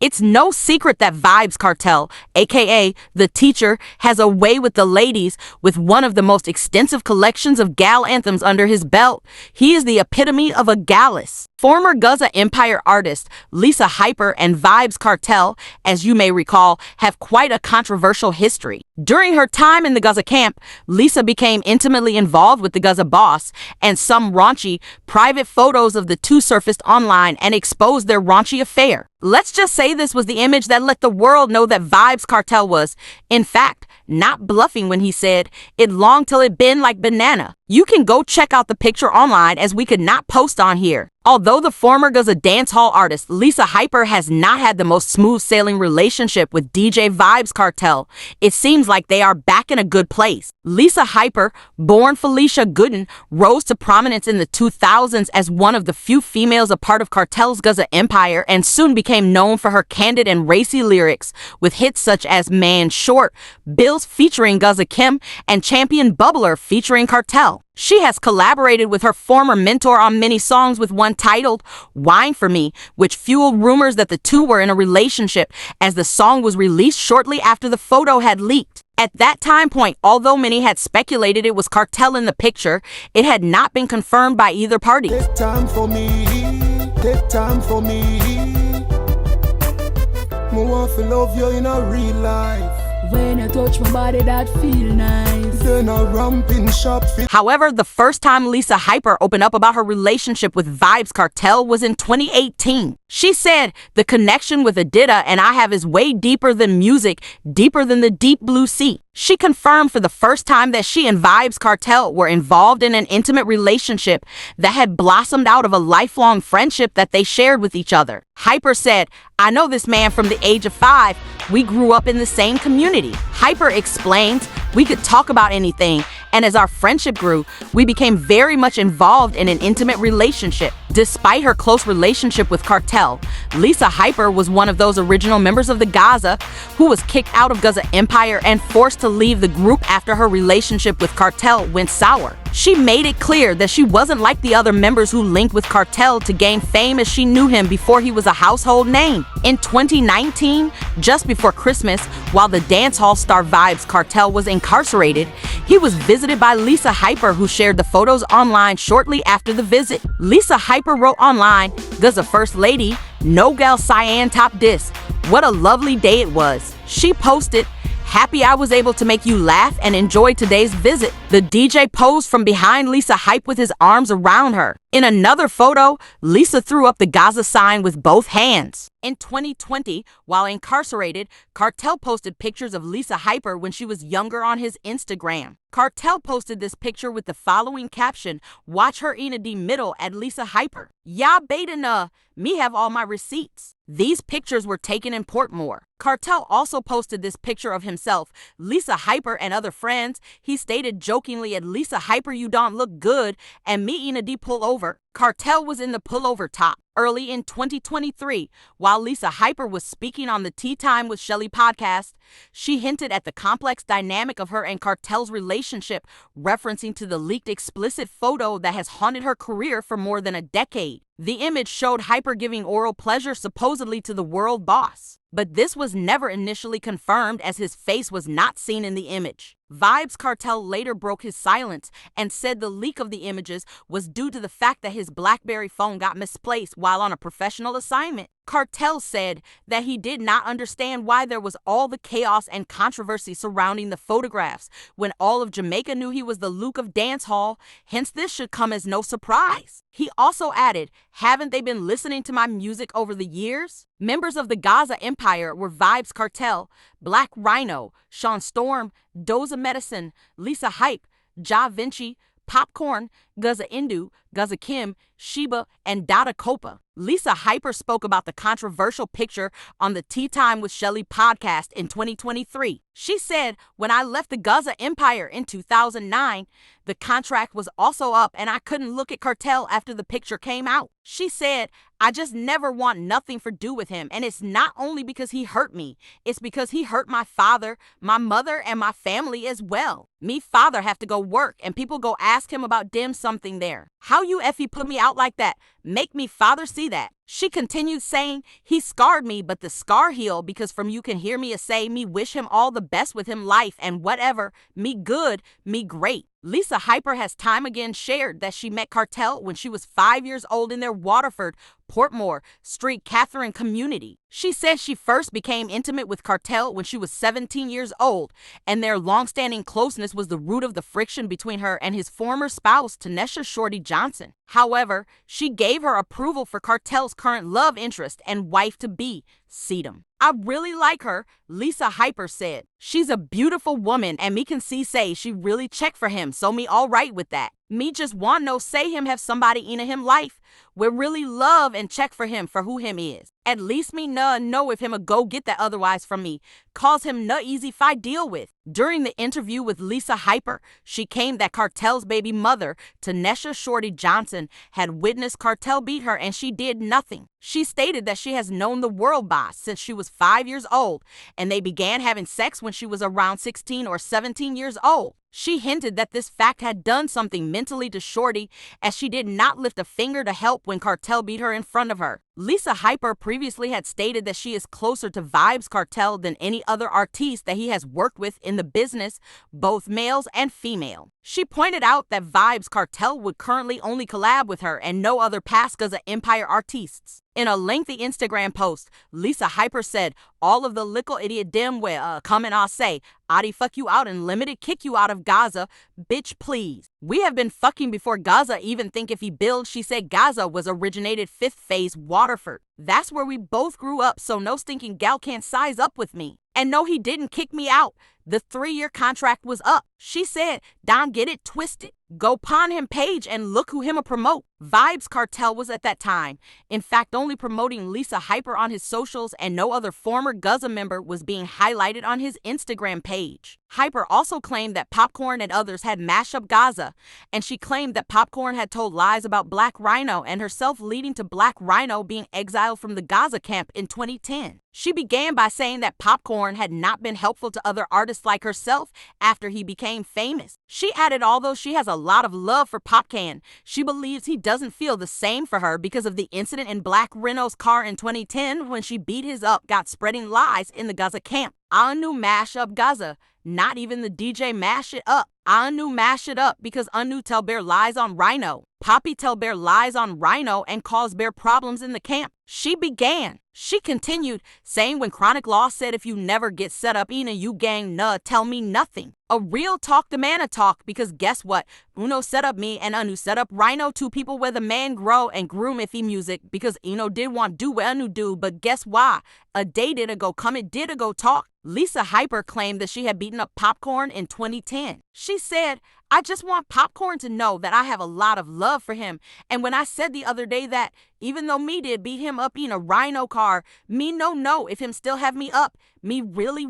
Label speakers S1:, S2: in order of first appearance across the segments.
S1: It's no secret that Vybz Kartel, aka The Teacher, has a way with the ladies with one of the most extensive collections of gal anthems under his belt. He is the epitome of a gallus. Former Gaza Empire artist Lisa Hyper and Vybz Kartel, as you may recall, have quite a controversial history. During her time in the Gaza camp, Lisa became intimately involved with the Gaza boss, and some raunchy, private photos of the two surfaced online and exposed their raunchy affair. Let's just say this was the image that let the world know that Vybz Kartel was, in fact, not bluffing when he said, "It long till it bend like banana." You can go check out the picture online, as we could not post on here. Although the former Gaza dancehall artist Lisa Hyper has not had the most smooth sailing relationship with DJ Vybz Kartel, it seems like they are back in a good place. Lisa Hyper, born Felicia Gooden, rose to prominence in the 2000s as one of the few females a part of Kartel's Gaza empire, and soon became known for her candid and racy lyrics, with hits such as Man Short, Bills featuring Gaza Kim, and Champion Bubbler featuring Kartel. She has collaborated with her former mentor on many songs, with one titled Wine For Me, which fueled rumors that the two were in a relationship, as the song was released shortly after the photo had leaked. At that time point, although many had speculated it was Kartel in the picture, it had not been confirmed by either party.
S2: Take time for me, take time for me. I want to love you in a real life.
S3: When you touch my body, that feel nice.
S2: Then a ramping shop.
S1: However, the first time Lisa Hyper opened up about her relationship with Vybz Kartel was in 2018. She said, "The connection with Adida and I have is way deeper than music, deeper than the deep blue sea." She confirmed for the first time that she and Vybz Kartel were involved in an intimate relationship that had blossomed out of a lifelong friendship that they shared with each other. Hyper said, "I know this man from the age of 5. We grew up in the same community." Hyper explains, "We could talk about anything, and as our friendship grew, we became very much involved in an intimate relationship." Despite her close relationship with Kartel, Lisa Hyper was one of those original members of the Gaza who was kicked out of Gaza Empire and forced to leave the group after her relationship with Kartel went sour. She made it clear that she wasn't like the other members who linked with Kartel to gain fame, as she knew him before he was a household name. In 2019, just before Christmas, while the dancehall star Vybz Kartel was incarcerated, he was visited by Lisa Hyper, who shared the photos online shortly after the visit. Lisa Hyper wrote online, "Gaza First Lady, no gal cyan top dis. What a lovely day it was." She posted, "Happy I was able to make you laugh and enjoy today's visit." The DJ posed from behind Lisa Hype with his arms around her. In another photo, Lisa threw up the Gaza sign with both hands. In 2020, while incarcerated, Kartel posted pictures of Lisa Hyper when she was younger on his Instagram. Kartel posted this picture with the following caption, "Watch her in the middle at Lisa Hyper. Ya beta me have all my receipts." These pictures were taken in Portmore. Kartel also posted this picture of himself, Lisa Hyper, and other friends. He stated jokingly, "At Lisa Hyper, you don't look good, and me in a D pullover." Kartel was in the pullover top. Early in 2023, while Lisa Hyper was speaking on the Tea Time with Shelly podcast, she hinted at the complex dynamic of her and Kartel's relationship, referencing to the leaked explicit photo that has haunted her career for more than a decade. The image showed Hyper giving oral pleasure supposedly to the world boss, but this was never initially confirmed, as his face was not seen in the image. Vybz Kartel later broke his silence and said the leak of the images was due to the fact that his BlackBerry phone got misplaced while on a professional assignment. Kartel said that he did not understand why there was all the chaos and controversy surrounding the photographs when all of Jamaica knew he was the Luke of dancehall, hence this should come as no surprise. He also added, "Haven't they been listening to my music over the years?" Members of the Gaza Empire were Vybz Kartel, Black Rhino, Sean Storm, Doza Medicine, Lisa Hype, Ja Vinci, Popcorn, Gaza Indu, Gaza Kim, Sheba, and Dada Copa. Lisa Hyper spoke about the controversial picture on the Tea Time with Shelly podcast in 2023. She said, "When I left the Gaza Empire in 2009, the contract was also up and I couldn't look at Kartel after the picture came out." She said, "I just never want nothing for do with him, and it's not only because he hurt me, it's because he hurt my father, my mother, and my family as well. Me father have to go work and people go ask him about dim something there. How you effie put me out like that? Make me father see that." She continued saying, he scarred me, but the scar healed because from you can hear me a say me wish him all the best with him life and whatever, me good, me great. Lisa Hyper has time again shared that she met Kartel when she was 5 years old in their Waterford, Portmore Street Catherine community. She says she first became intimate with Kartel when she was 17 years old, and their long-standing closeness was the root of the friction between her and his former spouse, Tanesha Shorty Johnson. However, she gave her approval for Kartel's current love interest and wife-to-be, Sidem. I really like her, Lisa Hyper said. She's a beautiful woman and me can see say she really check for him, so me all right with that. Me just want no say him have somebody in him life. We really love and check for him for who him is. At least me know if him a go get that otherwise from me. Cause him no easy fight deal with. During the interview with Lisa Hyper, she claimed that Kartel's baby mother, Tanesha Shorty Johnson, had witnessed Kartel beat her and she did nothing. She stated that she has known the world boss since she was 5 years old and they began having sex when she was around 16 or 17 years old. She hinted that this fact had done something mentally to Shorty as she did not lift a finger to help when Kartel beat her in front of her. Lisa Hyper previously had stated that she is closer to Vybz Kartel than any other artiste that he has worked with in the business, both males and female. She pointed out that Vybz Kartel would currently only collab with her and no other past Gaza Empire artists. In a lengthy Instagram post, Lisa Hyper said, all of the little idiot dim way come and I'll say, Adi fuck you out and limited kick you out of Gaza, bitch please. We have been fucking before Gaza even think if he build, she said Gaza was originated 5th phase Waterford. That's where we both grew up, so no stinking gal can't size up with me. And no, he didn't kick me out. The 3-year contract was up. She said, don't get it twisted. Go pawn him page and look who him a promote. Vybz Kartel was at that time, in fact, only promoting Lisa Hyper on his socials and no other former Gaza member was being highlighted on his Instagram page. Hyper also claimed that Popcorn and others had mashed up Gaza, and she claimed that Popcorn had told lies about Black Rhino and herself leading to Black Rhino being exiled from the Gaza camp in 2010. She began by saying that Popcorn had not been helpful to other artists like herself after he became famous. She added although she has a lot of love for Popcan, she believes he doesn't feel the same for her because of the incident in Black Rhino's car in 2010 when she beat his up got spreading lies in the Gaza camp. Anu mash up Gaza. Not even the DJ mash it up. Anu mash it up because Anu tell Bear lies on Rhino. Poppy tell Bear lies on Rhino and cause Bear problems in the camp. She continued, saying when Chronic Law said if you never get set up Ina you gang tell me nothing. A real talk the man a talk because guess what? Uno set up me and Anu set up Rhino, 2 people where the man grow and groom iffy music because Uno did want do what Anu do, but guess why? A day did ago come it did ago talk. Lisa Hyper claimed that she had beaten up Popcorn in 2010. She said, I just want Popcorn to know that I have a lot of love for him. And when I said the other day that even though me did beat him up in a Rhino car, me no know if him still have me up. Me really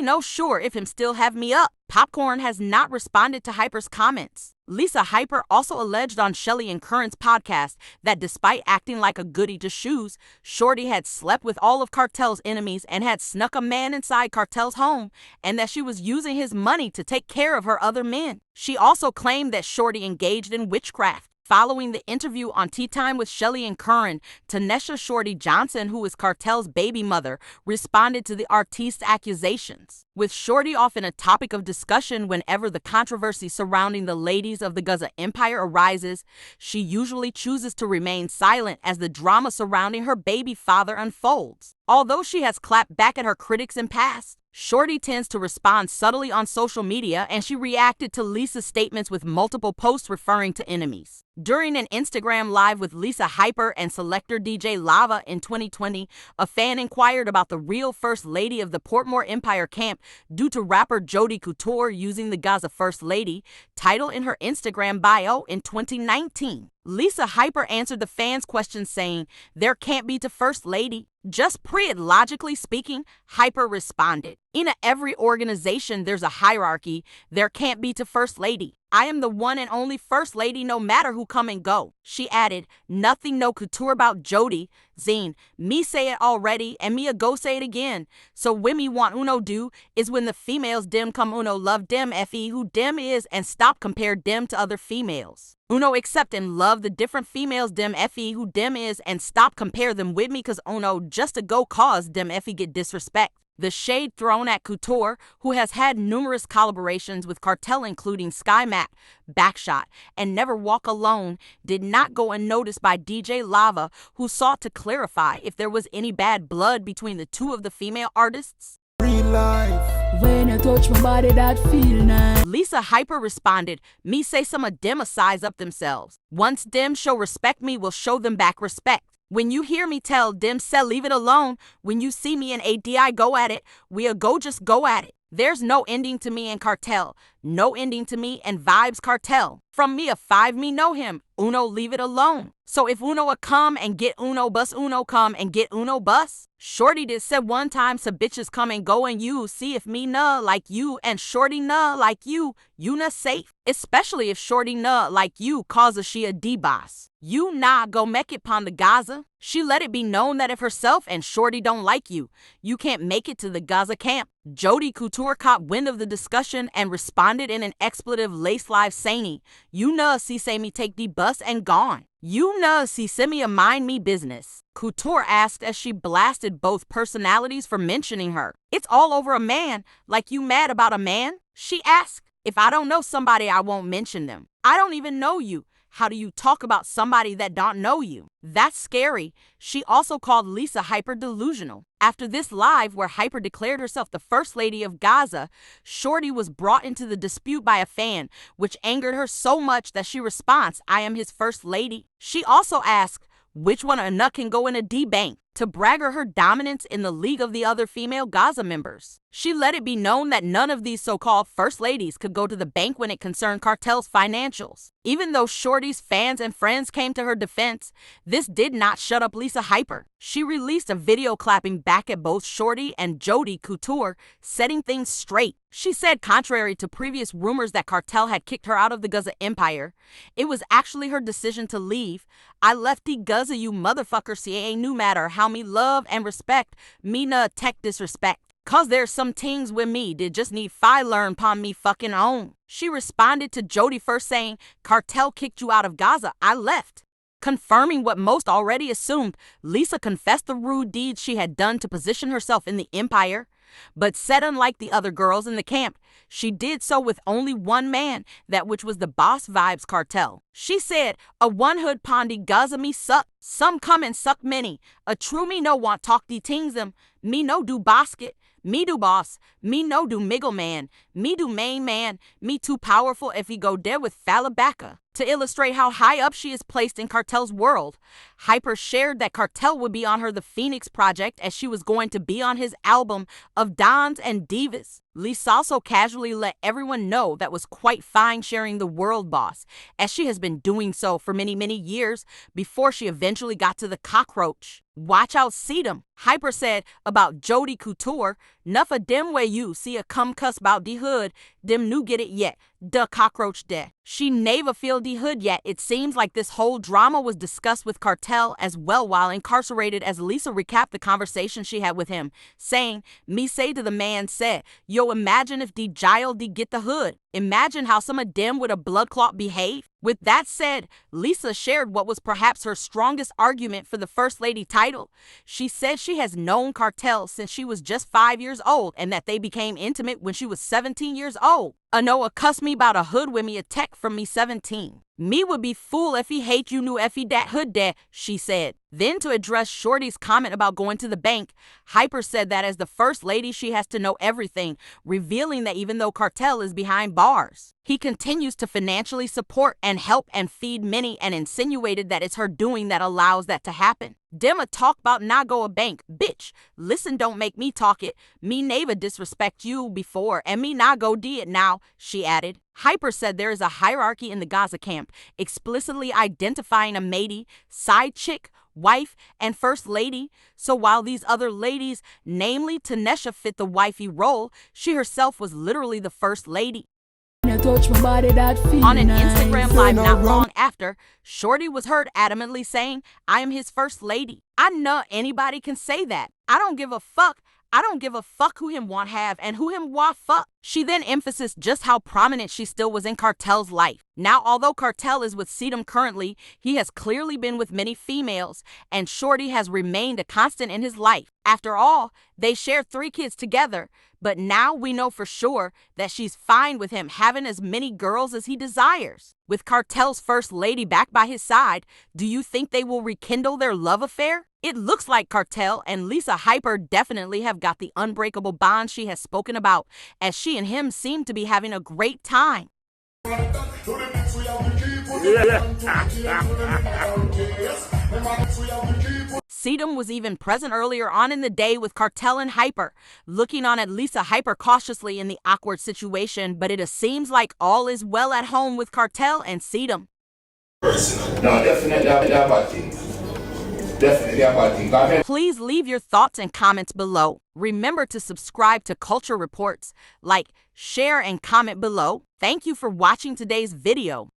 S1: no sure if him still have me up. Popcorn has not responded to Hyper's comments. Lisa Hyper also alleged on Shelly and Curran's podcast that despite acting like a goody to shoes, Shorty had slept with all of Kartel's enemies and had snuck a man inside Kartel's home and that she was using his money to take care of her other men. She also claimed that Shorty engaged in witchcraft. Following the interview on Tea Time with Shelly and Curran, Tanesha Shorty Johnson, who is Kartel's baby mother, responded to the artiste's accusations. With Shorty often a topic of discussion whenever the controversy surrounding the ladies of the Gaza Empire arises, she usually chooses to remain silent as the drama surrounding her baby father unfolds. Although she has clapped back at her critics in past, Shorty tends to respond subtly on social media and she reacted to Lisa's statements with multiple posts referring to enemies. During an Instagram live with Lisa Hyper and selector DJ Lava in 2020, a fan inquired about the real First Lady of the Portmore Empire camp due to rapper Jody Couture using the Gaza First Lady title in her Instagram bio in 2019. Lisa Hyper answered the fans' question saying, there can't be to First Lady. Just period. Logically speaking, Hyper responded, in every organization there's a hierarchy. There can't be to First Lady. I am the one and only first lady no matter who come and go. She added, nothing no couture about Jody. Zine, me say it already and me a go say it again. So when me want uno do is when the females dem come uno love dem fe who dem is and stop compare dem to other females. Uno accept and love the different females dem fe who dem is and stop compare them with me cause uno just to go cause dem fe get disrespect. The shade thrown at Couture, who has had numerous collaborations with Kartel including Sky Map, Backshot, and Never Walk Alone, did not go unnoticed by DJ Lava, who sought to clarify if there was any bad blood between the two of the female artists.
S2: Real life.
S3: When you touch my body, that feel nice.
S1: Lisa Hyper responded, me say some of dem a size up themselves. Once dem show respect me will show them back respect. When you hear me tell dem say leave it alone, when you see me in ADI go at it, we'll go just go at it. There's no ending to me and Kartel, no ending to me and Vybz Kartel. From me a 5 me know him, Uno leave it alone. So if Uno a come and get Uno bus, Uno come and get Uno bus. Shorty did said one time so bitches come and go and you see if me nah like you and Shorty nah like you nah safe. Especially if Shorty nah like you causes she a D-boss. You nah go make it pon the Gaza. She let it be known that if herself and Shorty don't like you, you can't make it to the Gaza camp. Jody Couture caught wind of the discussion and responded in an expletive lace live saying, you know see say me take the bus and gone. You know see send me a mind me business. Couture asked as she blasted both personalities for mentioning her. It's all over a man, like you mad about a man? She asked. If I don't know somebody, I won't mention them. I don't even know you. How do you talk about somebody that don't know you? That's scary. She also called Lisa Hyper delusional. After this live where Hyper declared herself the first lady of Gaza, Shorty was brought into the dispute by a fan, which angered her so much that she responds, I am his first lady. She also asked, which one of nut can go in a D-bank? To brag her dominance in the league of the other female Gaza members. She let it be known that none of these so-called first ladies could go to the bank when it concerned Kartel's financials. Even though Shorty's fans and friends came to her defense, this did not shut up Lisa Hyper. She released a video clapping back at both Shorty and Jody Couture, setting things straight. She said contrary to previous rumors that Kartel had kicked her out of the Gaza empire, it was actually her decision to leave. I left the Gaza you motherfucker see ain't no matter how me love and respect, me na tech disrespect. Cause there's some things with me that just need fi learn pon me fucking own. She responded to Jody first saying, Kartel kicked you out of Gaza, I left. Confirming what most already assumed, Lisa confessed the rude deeds she had done to position herself in the empire, but said unlike the other girls in the camp, she did so with only one man, that which was the boss Vybz Kartel. She said, a one hood pondy Gaza me suck, some come and suck many, a true me no want talk de tings them, me no do basket, me do boss, me no do miggle man, me do main man, me too powerful if he go there with Falabaka. To illustrate how high up she is placed in Kartel's world, Hyper shared that Kartel would be on her The Phoenix project as she was going to be on his album of Dons and Divas. Lisa also casually let everyone know that was quite fine sharing the world boss, as she has been doing so for many years before she eventually got to the cockroach. Watch out Sidem, Hyper said about Jody Couture, nuff a dem way you see a come cuss bout de hood, dem new get it yet, the cockroach de. She never feel the hood yet. It seems like this whole drama was discussed with Kartel as well while incarcerated, as Lisa recapped the conversation she had with him, saying, me say to the man said, yo imagine if the jail de get the hood. Imagine how some of dem with a blood clot behave. With that said, Lisa shared what was perhaps her strongest argument for the First Lady title. She said she has known Kartel since she was just 5 years old and that they became intimate when she was 17 years old. A Noah cuss me about a hood with me a tech from me 17. Me would be fool if he hate you knew if he dat hood dat, she said. Then to address Shorty's comment about going to the bank, Hyper said that as the first lady she has to know everything, revealing that even though Kartel is behind bars, he continues to financially support and help and feed many, and insinuated that it's her doing that allows that to happen. Demma talk about not go a bank. Bitch, listen, don't make me talk it. Me never disrespect you before and me not go do it now, she added. Hyper said there is a hierarchy in the Gaza camp, explicitly identifying a matey, side chick, wife, and first lady. So while these other ladies, namely Tanesha, fit the wifey role, she herself was literally the first lady.
S3: You touch my body, that feel
S1: On an
S3: nice.
S1: Instagram live not long after, Shorty was heard adamantly saying, "I am his first lady." I know anybody can say that. I don't give a fuck. I don't give a fuck who him want have and who him want fuck. She then emphasized just how prominent she still was in Kartel's life. Now, although Kartel is with Sidem currently, he has clearly been with many females, and Shorty has remained a constant in his life. After all, they share 3 kids together, but now we know for sure that she's fine with him having as many girls as he desires. With Kartel's first lady back by his side, do you think they will rekindle their love affair? It looks like Kartel and Lisa Hyper definitely have got the unbreakable bond she has spoken about, as she and him seem to be having a great time. Sidem was even present earlier on in the day with Kartel and Hyper, looking on at Lisa Hyper cautiously in the awkward situation, but it seems like all is well at home with Kartel and Sidem.
S4: No, definitely a bad thing. Definitely a bad thing.
S1: Please leave your thoughts and comments below. Remember to subscribe to Culture Reports, like, share, and comment below. Thank you for watching today's video.